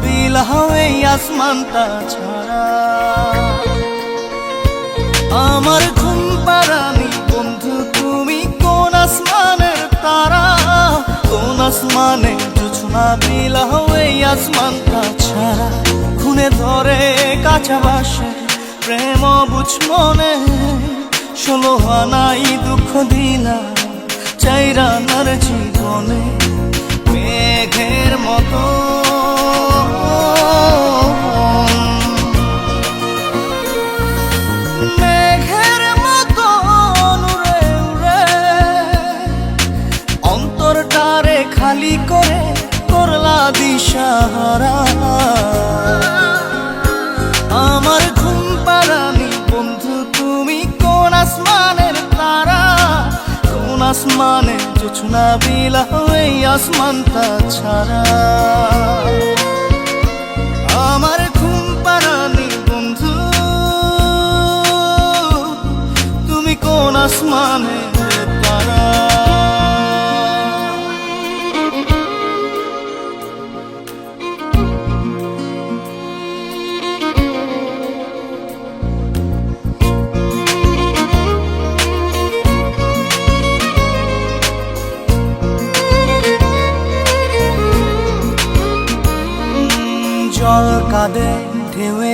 বিলাও এই আসমানটা ছাড়া। আমার ঘুম পাড়ানি বন্ধু তুমি কোন আসমানের তারা, কোন আসমানে জোছনা বিলাও এই আসমানটা ছাড়া। খুনে ধরে কাঁচা বাসে প্রেম বুঝ মনে, 16 আনাই দুঃখ দিলা চাইরানার জীবনে। মেঘের মতো মেঘের মতো উড়ে উড়ে অন্তরটারে খালি করে করলা দিশাহারা। আমার ঘুম পাড়ানি বন্ধু তুমি কোন আসমানের তারা, কোন আসমানে জোছনা বিলাও এই আসমানটা ছাড়া। আমার ঘুম পাড়ানি বন্ধু তুমি কোন আসমানের তারা। জল কাঁদে ঢেউয়ে